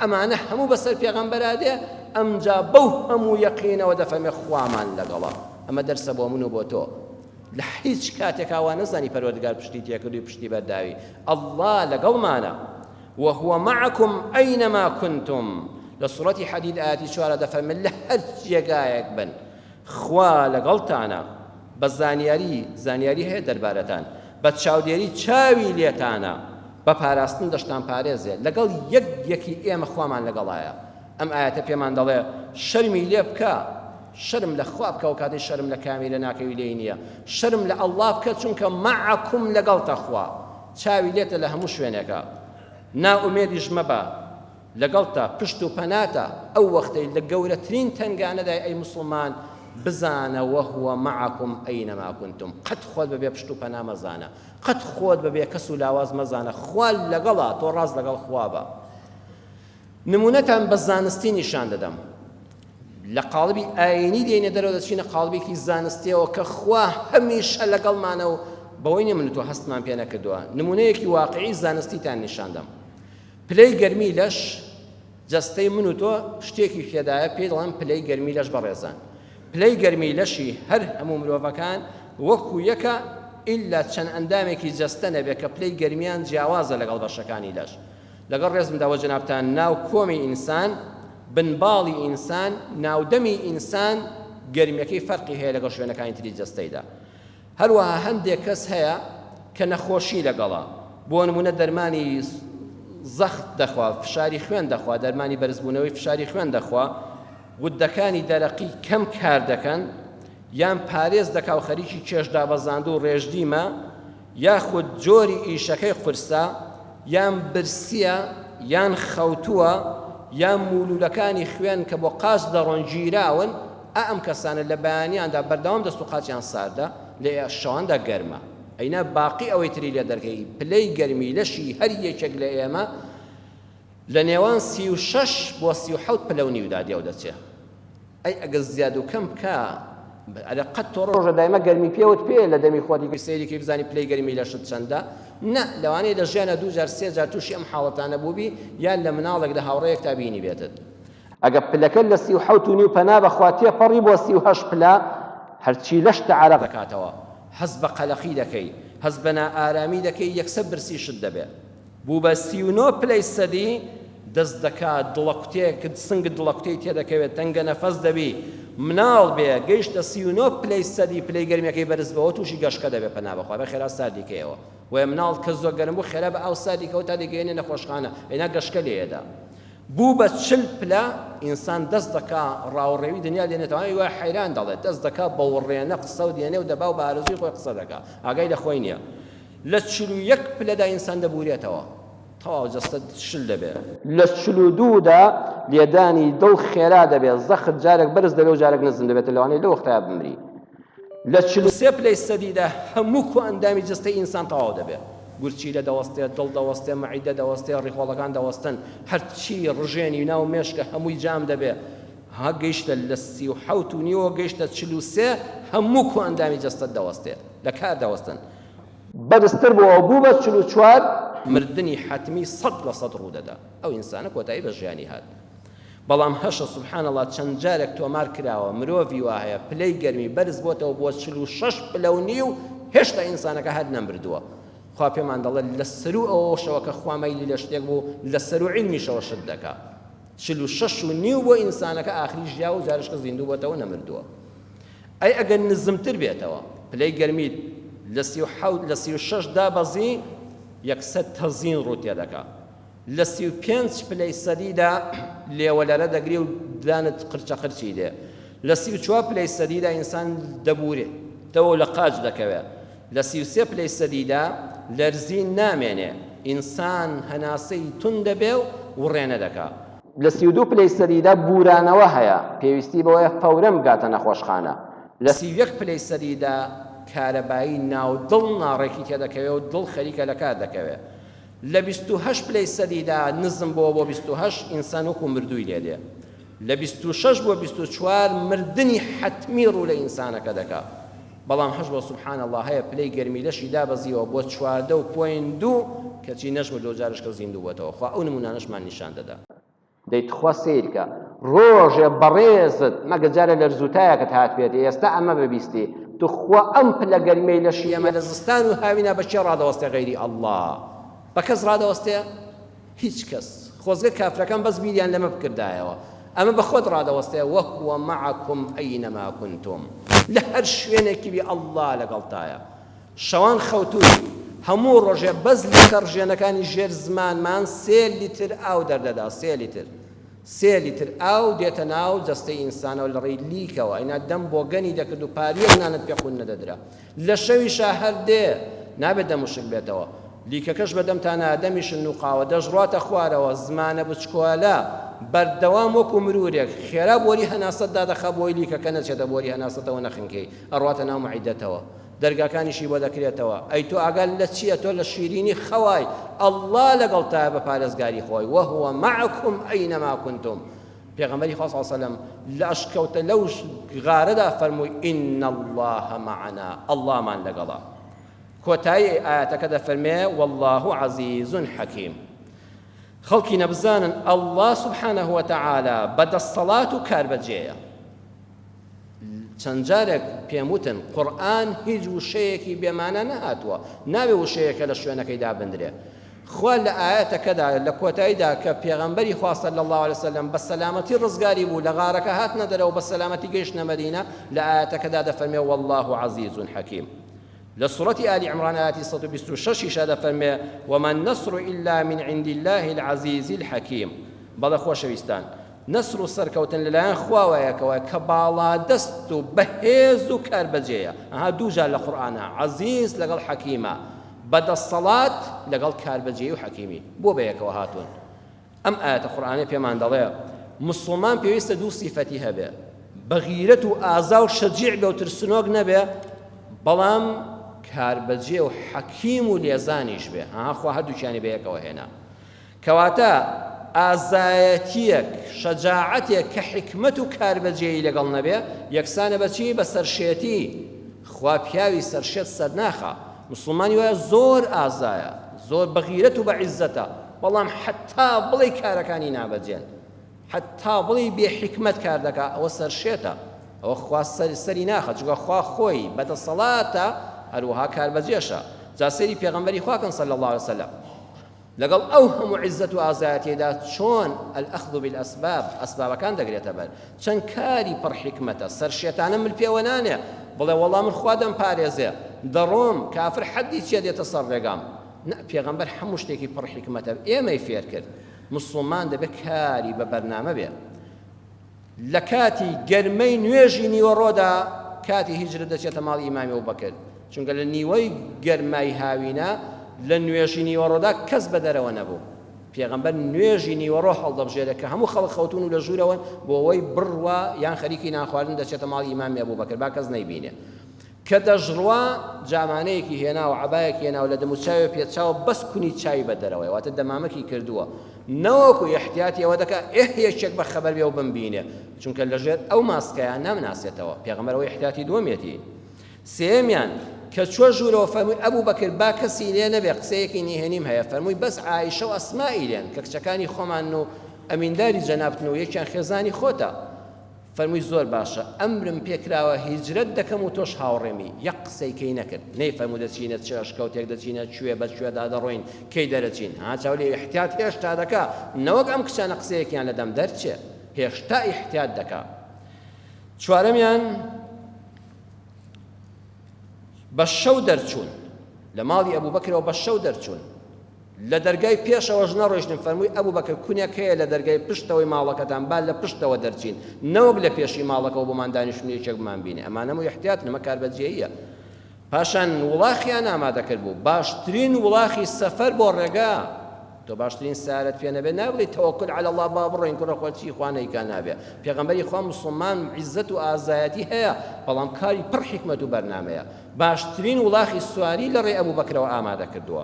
ئەمانە هەموو بەسەر پێغەمبەرا دێ ئەمجا بەو هەموو یەقینەوە دەفەرمێ خوامان لەگەڵە. ئەمە دەرسە بۆ من و بۆ تۆ. لە هیچ کاتێک وا نەزانی پەروەردگار پشتی تێکردوی پشتی بەرداوی. ئەڵڵا لەگەڵمانە وهو معكم أينما كنتم. لسورة حديد آياتي شوارە دەفەرمێ لە هەر جێگایەک بن خوا لەگەڵتانە، بە زانیاری هەیە دەربارەتان، بە چاودێری چاوی لێتانە، بە پاراستن دەشتان پارێزێ، لەگەڵ یەکی ئێمە خوامان لەگەڵایە. ئەم ئاەتە پێمان دەڵێ شەرمی لێ بکە، شەرم لە خوا بکە و کاتەی شەرم لە کامیلە ناکەوی لێی نییە، شەرم لە ئەڵڵا بکە چونکە معەکوم لەگەڵتە خوا، چاوی لێتە لە هەموو شوێنێکە، ناومێدیش مەبە، لەگەڵتە پشت و پەناتە. ئەو وەختەی لە گەورەترین تەنگانەدای ئەی مسلمان بزانە وهو معكم أينما كنتم. قەت خۆت بەبێ پشت و پەنا مەزانە، قەت خۆت بەبێ کەس و لاواز مەزانە، خوا لەگەڵا، تۆ ڕاست لەگەڵ خوا بە. نمونەتان بە زانستی نیشان دەدەم. لە قاڵبی ئاینی دێنێ دەرەوە دەچینە قاڵبێکی زانستیەوە کە خوا هەمیشە لەگەڵمانە و بەوەی نێ من تۆ هەستمان پێ نەکردووە. نمونەیەکی واقعی زانستیتان نیشان دەم. پلەی گەرمی لەش جەستەی من و تۆ شتێکی پێدایە پێی دەڵێن پلەی گەرمی لەش بەڕێزان. پلەی گەرمی لەشی هەر هەموو مرۆڤەکان وەکو یەکە ئیلا چەند ئەندامێکی جەستە نەبێت کە پلەی گەرمیان جیاوازە لەگەڵ بەشەکانی لەش. لەگەڵ ڕێزمداوە جەنابتان ناو کۆمی ئینسان، بنباڵی ئینسان، ناودەمی ئینسان گەرمیەکەی فەرقی هەیە لەگەڵ شوێنەکانی تری جەستەیدا. هەروەها هەندێک کەس هەیە کە نەخۆشی لەگەڵا، بۆ نمونە دەرمانی زەخت دەخوا، فشاری خوێن دەخوا، دەرمانی بەرزبوونەوەی فشاری خوێن دەخوا، گودەکانی دەرەقی کەم کار دەکەن، یان پارێز دەکا و خەریکی کێشدا بەزاند و ڕێژدیمە، یاخود جۆری ئیشەکەی قورسە، یان برسیە، یان خەوتووە، یان مولولەکانی خوێن کە بۆ قاچ دەڕۆنگیراون. ئەم کەسانە لە بەیانیاندا بەردەوام دەست و قاچیان ساردە، لە شەواندا گەرمە. ئەینا باقی ئەوەی تری لێ دەرکەی پلەی گەرمی لەشی هەر یەکێک لە ئێمە لە نێوان 36 بۆ 37 پلە و نیودا دێو دەچێ. ئەی ئەگەر زیاد و کەم بکە ئەرە قەت تۆ ڕۆژە دایمە گەرمی پێوت پێ لە دەمی خۆتی سەیرێکی بزانی پلەی گەرمی لەشت چەندە. نە لەوانەیە لە ژیانە 2 جار 3 جار تووشی ئەم حاڵەتانە بووبی، یان لە مناڵێک لە هاوڕەیەک تا بینی بێتت. ئەگە پلەکە لە 37 و نیو پەنا بەخواتیە پەڕی بۆ 38 پلە هەرچی لەشتە عەرە دەکاتەوە. هەز بە قەلەقی دەکەی، هەز بە نائارامی دەکەی، یەکسەر برسی شت دەبێت. بوو بە 39 پلەی سەدی دەست دەکات، دڵەقوتێک سنگت دڵەقوتەی تێدەکەوێت، تەنگە نەفەس دەبی، مناڵ بێ گەیشتە 39 پلەی سەدی پلەی گەرمیەکەی بەرز بەوە تووشی گەشکە دەبێت پەنا بەخوا بە خێرا ساردیکەیەوە. وێ مناڵ کە زۆر گەرم بوو خێرا بە ئاو ساردیکەوە تا دەگەێنێ نەخۆشخانە، ئەینا گەشکە لێدا. بوو بە 40 پلە ئینسان دەست دەکا ڕاوڕێوی دنیا دێنێتەوە، وای حەیران دەڵێت دەست دەکا بەوڕێنە قسە و دێنێ و دەبا و بە ئارەزوی خۆی قسە دەکا، ئاگای لە خۆی نییە. لە 41 پلەدا ئینسان دەبورێتەوە، تەواو جەستە شل دەبێت. لە 42دا لێدانی دڵ خێرا دەبێت، زەخت جارێک بەرز دەبێت و جارێک نزم دەبێت، لەوانەیە لەو وەختەیە بمری. لە 43 پلەی سەدیدا هەموو کۆ ئەندامی جەستەی ئینسان تەواو دەبێت. گورچی لە دەوەستێت، دڵ دەوەستێت، مەعیدە دەوەستێت، ڕیخۆڵەکان دەوەستن، هەرچی ڕژێنی ناو مێشکە هەمووی جام دەبێت. ها گەیشتە لە 37 و نیوە گەیشتە 43 هەموو کۆ ئەندامی جەستت دەوەستێت، لە کار دەوەستن. بەرزتر بووە بوو بە 44 مردنی حتمی 100% ڕوو دەدا. ئەو ئینسانە کۆتایی بە ژیانی هات. بەڵام هەشە سوبحان الله چەند جارێک تۆمار کراوە مرۆڤی وایە پلەی گەرمی بەرز بۆتەوە بۆ 46 پلە و نیو هێشتا ئینسانەکە هەر نەمردووە. خوا پێمان دەڵێت لە سەرو ئەوە شەوە کە خوا مەیلی لە شتێک بوو لە سەرو عیلمیشەوە شت دەکا. 46 و نیو بۆ ئینسانەکە ئاخری ژیا و جارشکە زیندوو بۆتەوە نەمردووە. ئەی ئەگەر نزمتر بێتەوە پلەی گەرمیت لە 36 دابەزی یەکسەد تەزین ڕوو تێدەکا. لە 35 پلەی سەدیدا لێوەلەرە دەگری و دانت قرچە قرچی دێ. لە 34 پلەی سەدیدا ئینسان دەبورێت تەوە لە قاچ دەکەوێت. لە 33 پلەی سەدیدا لەرزی نامێنێ، ئینسان هەناسەی تون دەبێ و وڕێنە دەکا. لە 32 پلەی سەدیدا بورانەوە هەیە، پێویستی بەوەیە فەورە بگاتە نەخۆشخانە. لە 31 پلەی سەدیدا کارەبایی ناو دڵ ناڕێکی تێدەکەوێت و دڵ خەریکە لە کار دەکەوێت لە 28 پلەی سەدیدا نزم بۆ 28 ئینسان وەکو مردووی لێدێ لە 26 بۆ 24 مردنی حتمی ڕوو لە ئینسانەکە دەکات بەڵام هەش بۆ سبحان الله هەیە پلەی گەرمی لەشی دابەزیەوە بۆ 14.2 کەچی نەشمر دۆ جارشکە زیندوو بۆتەوە خوا ئەو نمونانەشمان نیشان دەدا دەیت خوا سیرکە ڕۆژێ بەڕێزت مەگە جارە لەرزوتایەکەت هات بێت ئێستا ئەمە ببیستی تو خوا ئەم پلە گەرمەی لەشی ئەمە لە زستان و هاوینا بە چێ ڕادەوەستێ غەیری ئەڵڵا بە کەس ڕادەوەستێ هیچ کەس خۆزگە کافرەکان بەس بیریان لەمە بکردایەوە ئەمە بە خۆت ڕادەوەستێ وەهوە مەعەکم ئەینەما کونتم لە هەر شوێنێکی بی ئەڵڵا لەگەڵتایە شەوان خەوتووی هەموو ڕۆژێ بەس لەسەر ژێنەکانی ژێر زمانمان 3 لیتر ئاو دەردەدا 3 لیتر ئاو دێتە ناو جەستەی ئینسانەوە لە ڕێی لیکەوە ئەینا دەم بۆ گەنی دەکرد و پاریەک نانت پێ خون نەدەدرا لە شەویشا هەر دێ نابێت دەموشک بێتەوە لیکەکەش بەدەمتانە دەمیشن و قاوە دەژڕاتە خوارەوە زمانە بچکۆلە بەردەوام وەکو مرورێک خێرا بۆری هەناسەتدا دەخە بۆی لیکەکە نەچێتە بۆری هەناسەتەوە نەخنکەی ئەڕواتە ناو مەعیدەتەوە دەرگاکانیشی بۆ دەکرێتەوە ئەی تۆ ئاگال لە چییە تۆ لە شیرینی خەوای ئەڵڵا لەگەڵتایە بە پارێزگاری خۆی وەهوە مەعەکم ئەینەما کونتم پێغەمبەری خوا صلی الله علیه و سلم لە ئەشکەوتە لەو غارەدا فەرمووی ئین الله معنا ئەڵڵامان لەگەڵا کۆتایی ئاەتەکە دەفەرمێ والله عەزیز حەکیم خەڵکی نەبزانن ئەڵڵا سبحانه وتعالى بەدەسەڵات و کاربەجێیە چەند جارێک پێم وتن قورئان هیچ وشەیەکی بێمانە نەهاتووە نابێ وشەیەکە لە شوێنەکەیدا بندرێ خوا لە ئاەتەکەدا لە کۆتاییدا کە پێغەمبەری خوا صلی الله علیه وسلم بە سەلامەتی ڕزگاری بوو لە غارەکە هاتنە دەرەوە بە سەلامەتی گەیشتنە مەدینە لە ئاەتەکەدا دەفەرمێ والله عەزیز حەکیم لسورة آل عمران آيات 126 هذا فرمي وما النصر إلا من عند الله العزيز الحكيم بلا خوشويستان نصر سركوتن للان خواويكوا كبالا دست بهيز كاربجيا ها دوجا للقرآن عزيز لقال حكيمة بدا الصلاة لقال كاربجي وحكيمي بو بيكوا هاتون أم آيات القرآن في مان دليا مسلمان بيست دو صفتها به بغيرة آزاو شجيع به وترسنوك نبه بلام کاربەجێ و حەکیم و لێزانیش بێ خوا هەردووکیانی بەیەکەوە هێنا کەواتە ئازایەتیەک شەجاعەتێک کە حکمت و کاربەجێی لەگەڵ نەبێ یەکسانە بەچی بە سەرشێتی خوا پیاوی سەرشێت سەرناخە مسلمانی وایە زۆر ئازایە زۆر بەغیرەت و بەعیزەتە بەڵام حتا بڵێ کارەکانی نابەجێن حتا بڵێ بێ حکمت کار دەکا ئەوە سەرشێتە ئەوە خوا سەری ناخە چونکە خوا خۆی بەدەسەڵاتە هەروەها کاربەجێشە جا سەیری پێغەمبەری خواکەن صلی الله علیه وسلم لەگەڵ ئەو هەموو عیزەت و ئازایەتیدا چۆن الأخذ بالأسباب ئەسبابەکان دەگرێتە بەر چەند کاری پڕ حکمەتە سەر شێتانە مل پێوە نانێ بڵێ وەڵام من خوا دەمپارێزێ دەڕۆم کافر حەدی چیە دێتە سەر ڕێگام پێغەمبەر هەموو شتێکی پڕ حکمەتە ئێمەی فێر کرد مسلمان دەبێت کاری بە بەرنامە بێ لە کاتی گەرمەی نوێژی نیوەڕۆدا کاتی هیجرت دەچێتە ماڵی ئیمامی ئەبوبەکر چونکە لە نیوەی گەرمای هاوینە لە نوێژی نیوەڕۆدا کەس بە دەرەوە نەبوو پێغەمبەر نوێژی نیوەڕۆ هەڵدەبژێرە کە هەموو خەڵک خەوتون و لە ژوورەوە بۆ ئەوەی بڕوە یان خەریکی نانخواردن دەچێتە ماڵی ئیمامی ئەبوبەکر با کەس نەیبینێ کە دەژڕوا جامانەیەکی هێنا و عەبایەکی هێنا و لە دەموچاوی پێچاوە بەس کونی چاوی بە دەرەوەی واتە دەمامەکی کردووە نەوەکو احتیاتی ئەوە دەکا یەکێک بە خەبەر بێ و بمبینێ چونکە لەژێر ئەو ماسکەیان نامناسێتەوە پێغەمبەر ئەوەی احتیاتی دووەمێتی سێمیان کە چۆ ژوورەوە فەرمووی ئەبوو بەکر با کەسی لێ نەبێ قسەیەکی نهێنیم هەیە فەرمووی بەس عایشە و ئەسمائی لێن کە کچەکانی خۆمان و ئەمینداری جەنابتن و یەکیان خێزانی خۆتە فەرمووی زۆر باشە ئەمرم پێکراوە هیجرەت دەکەم و تۆش هاوڕێمی یەک قسەی کەی نەکرد نەیفەرموو دەچینە چ شکەوتێک دەچینە کوێ بە کوێدا دەڕۆین کەی دەرەچین چاو لێ احتیات هێشتا دەکا نەوەک ئەم کچانە قسەیەکیان لەدەم دەرچێ هێشتا احتیات دەکا چوارەمیان بە شەو دەرچوون لە ماڵی ئەبوبەکرەوە بە شەو دەرچوون لە دەرگای پێشەوەش نەڕۆیشتن فەرمووی ئەبوبەکر کونێک هەیە لە دەرگای پشتەوەی ماڵەکەتان با لە پشتەوە دەرچین نەوەک لە پێشی ماڵەکەەوە بۆمان دانیشتنی یەکێک بمان بینێ ئەمانەمە احتیات نەمە کاربەجێیە پاشان وڵاخیان ئامادەکرد بوو باشترین وڵاخی سەفەر بۆ ڕێگا تۆ باشترین سیارەت پێ نەبێت نابڵێ تەوەکل عەلی الله با بڕۆین کوڕە خۆچی خوا نەیکا نابێ پێغەمبەری خوا موسڵمان عیزەت و ئازایەتی هەیە بەڵام کاری پڕ حیکمەت و بەرنامەیە باشترین وڵاخی سواری لە ڕێی ئەبوو بەکرەوە ئامادە کردووە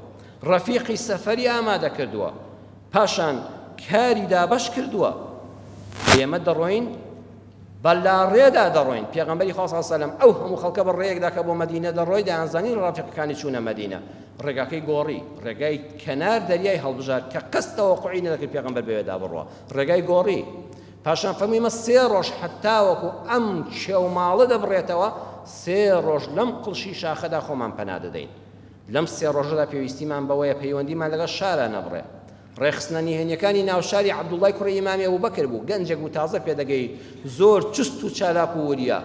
ڕەفیقی سەفەری ئامادە کردووە پاشان کاری دابەش کردووە ئێمە دەڕۆین بەلا ڕێدا دەڕۆین پێغەمبەری خوا صلی الله علیه و سلم ئەو هەموو خەڵکە بە ڕێیەکدا کە بۆ مەدینە دەڕۆی دەیانزانین ڕەفیقەکانی چوونە مەدینە ڕێگاکەی گۆڕی ڕێگای کەنار دەریای هەڵبژار کە قەست تەوەقوعی نەدەکرد پێغەمبەر بەوێدا بڕوە ڕێگای گۆڕی پاشان فەرموویمە 3 ڕۆژ حتاوەکو ئەم کێوماڵە دەبڕێتەوە 3 ڕۆژ لەم قڵشی شاخەدا خۆمان پەنا دەدەین لەم 3 ڕۆژەدا پێویستیمان بەوەیە پەیوەندیمان لەگەڵ شارە نەبڕێ ڕێخستنە نهێنیەکانی ناوشاری عەبدوڵڵای کوڕی ئیمامی ئەبوبەکر بوو گەنجێک بوو تازە پێدەگەی زۆر چست و چالاک و وریە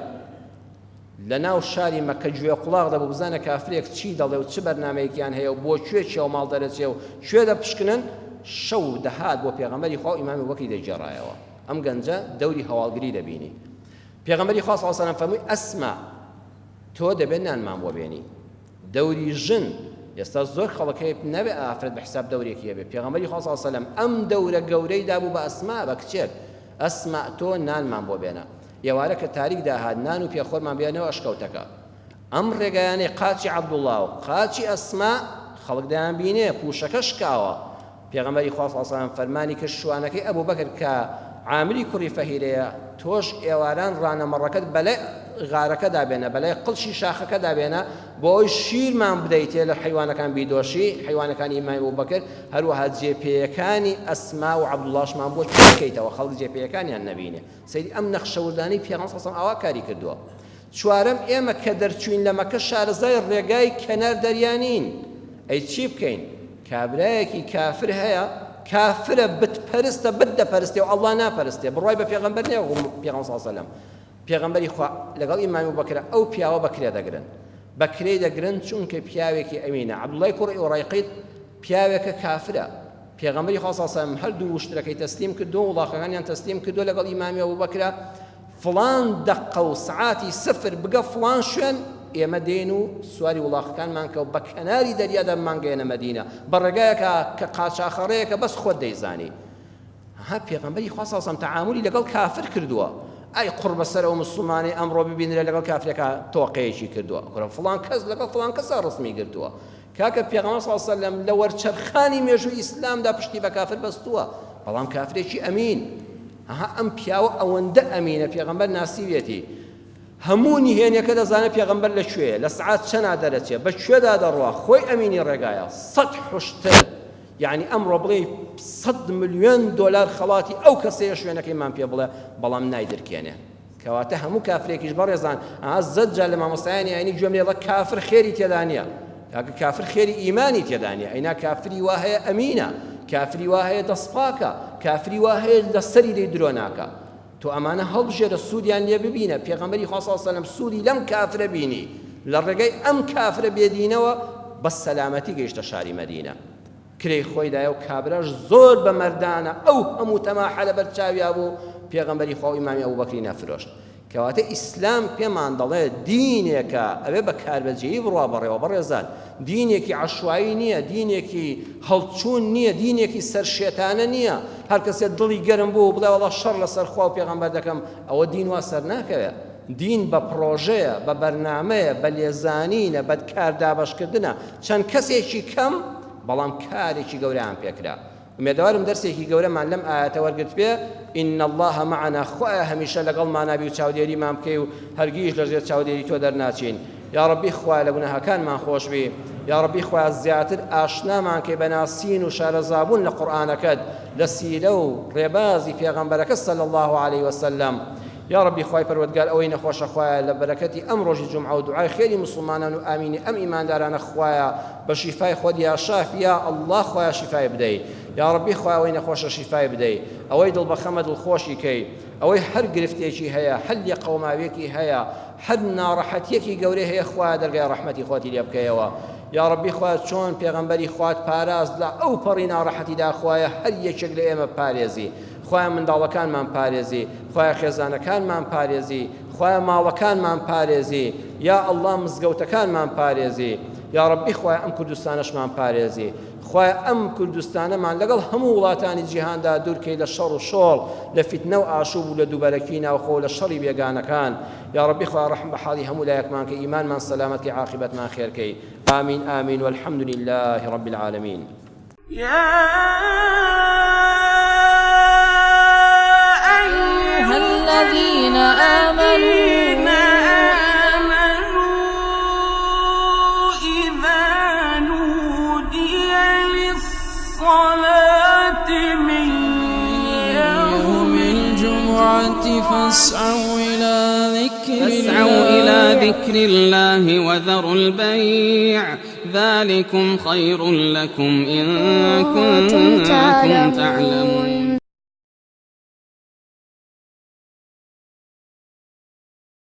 لە ناو شاری مەکە گوێ قوڵاق دەبوو بزانە کافرێک چی دەڵێ و چ بەرنامەیەکیان هەیە و بۆ کوێ چێوماڵ دەرەچێ و کوێ دەپشکنن شەو دەهات بۆ پێغەمبەری خوا و ئیمامی ئەبوبەکری دەیجێڕایەوە ئەم گەنجە دەوری هەواڵگری دەبینی پێغەمبەری خوا صلی الله علیه و سلم فەرمووی ئەسمە تۆ دەبێت نانمان بۆ بێنی دەوری ژن ئێستا زۆر خەڵک نەبێ ئافرەت بە حساب دەورێکیە بێ پێغەمبەری خوا صلی الله علیه و سلم ئەم دەورە گەورەی دابوو بە ئەسما بە کچێک ئەسما تۆ نانمان بۆ بێنە ئێوارە کە تاریک داهات نان و پێخۆرمان بێنەوە ئەشکەوتەکە ئەم ڕێگەیانەی قاچی عەبدوڵڵا و قاچی ئەسما خەڵک دەیان بینێ پووشەکە شکاوە پێغەمبەری خوا صلی الله علیه و سلم فەرمانی کرد شوانەکەی ئەبوبەکر کە عامری کوڕی فەهیرەیە تۆش ئێواران ڕانەمەڕەکەت بەلای غارەکەدا بێنە بەلای قڵشی شاخەکەدا بێنە بۆ ئەوی شیرمان بدەیتێ لە حیوانەکان بیدۆشی حیوانەکانی ئیمامی ئەبوبەکر هەروەها جێپێیەکانی ئەسما و عەبدوڵڵاشمان بۆ بکەیتەوە خەڵک جێپێیەکانیان نەبینێ سەیری ئەم نەخشەوردانەی پێغەمبەر صلی الله علیه و سلم ئاوا کاری کردووە چوارەم ئێمە کە دەرچوین لە مەکە شارەزای ڕێگای کەنار دەریانین ئەی چی بکەین کابرایەکی کافر هەیە کافرە بتپەرستە بدەپەرستێ و ئەڵڵا ناپەرستێ بڕوای بە پێغەمبەر نێ پێغەمبەر صلی الله علیه و سلم پێغەمبەری خوا لەگەڵ ئیمامی ئەبوبەکر ئەو پیاوە بەکرێ دەگرن بەکرێ دەگرن چونکە پیاوێکی ئەمینە عەبدوڵڵای کوڕی ئوڕایقیت پیاوێکە کافرە پێغەمبەری خوا صلی الله علیه و سلم هەردوو وشترەکەی تەسلیم کردو وڵاخەکانیان تەسلیم کردو لەگەڵ ئیمامی ئەبوبەکر فڵان دەقە و سعاتی سفر بگە فڵان شوێن ئێمە دێن و سواری وڵاخەکانمان کە بە کەناری دەریادا مانگەێنە مەدینە بە ڕێگایەکە کە قاچاخەڕەیەکە بەس خۆت دەیزانی ها پێغەمبەری خوا صلی الله علیه و سلم تەعاملی لەگەڵ کافر کردووە ئەی قڕ بەسەر ئەو موسڵمانی ئەمڕۆ ببینرێ لەگەڵ کافرێکە تۆقەیەکی کردووە فڵان کەس لەگەڵ فڵان کەسە ڕسمی گرتووە کاکە پێغەمبەر صلی الله علیه و سلم لە وەرچەرخانی مێژووی ئیسلامدا پشتی بە کافر بەستووە بەڵام کافرێکی ئەمین ئەم پیاوە ئەوەندە ئەمینە پێغەمبەر ناسیوێتی هەموو نهێنیەکە دەزانێت پێغەمبەر لەکوێیە لە سعات چەندا دەرەچێت بە کوێدا دەڕوا خۆی ئەمینی ڕێگایە 100 حوشتر یعنی ئەمڕۆ بڵێ 100 ملیۆن دۆلار خەڵاتی ئەو کەسەیە شوێنەکەیمان پێ بڵێ بەڵام نایدرکێنێ کەواتە هەموو کافرێکیش بەڕێزان زەجا لە مامۆستایانی ئاینی گوێم لێڵە کافر خێری تێدا نییە کاکە کافر خێری ئیمانی تێدا نییە ئەینا کافری وا هەیە ئەمینە کافری وا هەیە دەسپاکە کافری وا هەیە لەسەری دەی درۆ ناکە تۆ ئەمانە هەڵبژێرە سوودیان لێ ببینە پێغەمبەری خوا صلی الله علیه و سلم سوودی لەم کافرە بینی لە ڕێگەی ئەم کافرە بێدینەوە بە سەلامەتی گەیشتە شاری مەدینە کرێی خۆیدایە و کابراش زۆر بە مەردانە ئەو هەموو تەماحە لە بەرچاویا بوو پێغەمبەری خوا و ئیمامی ئەبوبەکری نەفرۆشت کەواتە ئیسلام پێمان دەڵێ دینێکە ئەوێ بە کاربەجێیی بڕوا بەڕێوە بەڕێزان دینێکی عەشوایی نییە دینێکی هەڵچوون نییە دینێکی سەرشێتانە نییە هەر کەسێ دڵی گەرم بوو بڵێ وەڵا شەڕ لەسەر خوا و پێغەمبەر دەکەم ئەوە دین وا سەر ناکەوێت دین بە پرۆژەیە بە بەرنامەیە بە لێزانینە بە کاردابەشکردنە چەند کەسێکی کەم بەڵام کارێکی گەورەیان پێکرا ئومێدەوارم دەرسێکی گەورەمان لەم ئاەتە وەرگرت پێ ئین الله معنا خوایە هەمیشە لەگەڵمان نابی و چاودێریمان بکەی و هەرگیز لەژێر چاودێری تۆ دەرناچین یا ڕەبی خوایە لە گوناهەکانمان خۆش بی یا ڕەبی خوایە زیاتر ئاشنامان کەی بە ناسین و شارەزابوون لە قورئانەکەت لە سیرە و ڕێبازی پێغەمبەرەکە صلی الله علیه وسلم یا ربی خوای پروردگار ئەوەی نەخۆشە خوایە لە بەرەکەتی ئەم ڕۆژی جومعە و دوعای خێری مسلمانان و ئامینی ئەم ئیماندارانە خوایە بە شیفای خۆت یا شاف یا الله خوایە شیفای بدەیت یا ربی خوایە ئەوەی نەخۆشە شیفای بدەیت ئەوەی دڵبەخەمە دڵخۆشی کەی ئەوەی هەر گرفتێکی هەیە هەلی قەوماوێکی هەیە هەر ناڕەحەتیەکی گەورەی هەیە خوایە دەرگای ڕەحمەتی خۆتی لێ بکەیەوە یا ربی خوایە چۆن پێغەمبەری خوات پاراز لە ئەو پەڕی ناڕەحەتیدا خوایە هەر یەکێک لە ئێمە پارێزی خوایە منداڵەکانمان پارێزی خوایە خێزانەکانمان پارێزی خوایە ماڵەکانمان پارێزی یا ئەڵڵا مزگەوتەکانمان پارێزی یا ربی خوایە ئەم کوردستانەشمان پارێزی خوای ئەم کوردستانەمان لەگەڵ هەموو وڵاتانی جیهاندا دوورکەی لە شەڕ و شۆڵ لە فیتنە و ئاشوب و لە دووبەرەکی ناوخۆ لە شەڕی بێگانەکان یا ڕەبی خوا ڕەحم بە حاڵی هەموو لایەکمان کە ئیمانمان سەلامەت کە عاقبەتمان خێرکەی آمین آمین والحمد لله رب العالمين يا أيها الذين آمنوا إذا نودي للصلاة من يوم الجمعة فاسعوا إلى ذكر الله وذروا البيع ذلكم خير لكم إن كنتم تعلمون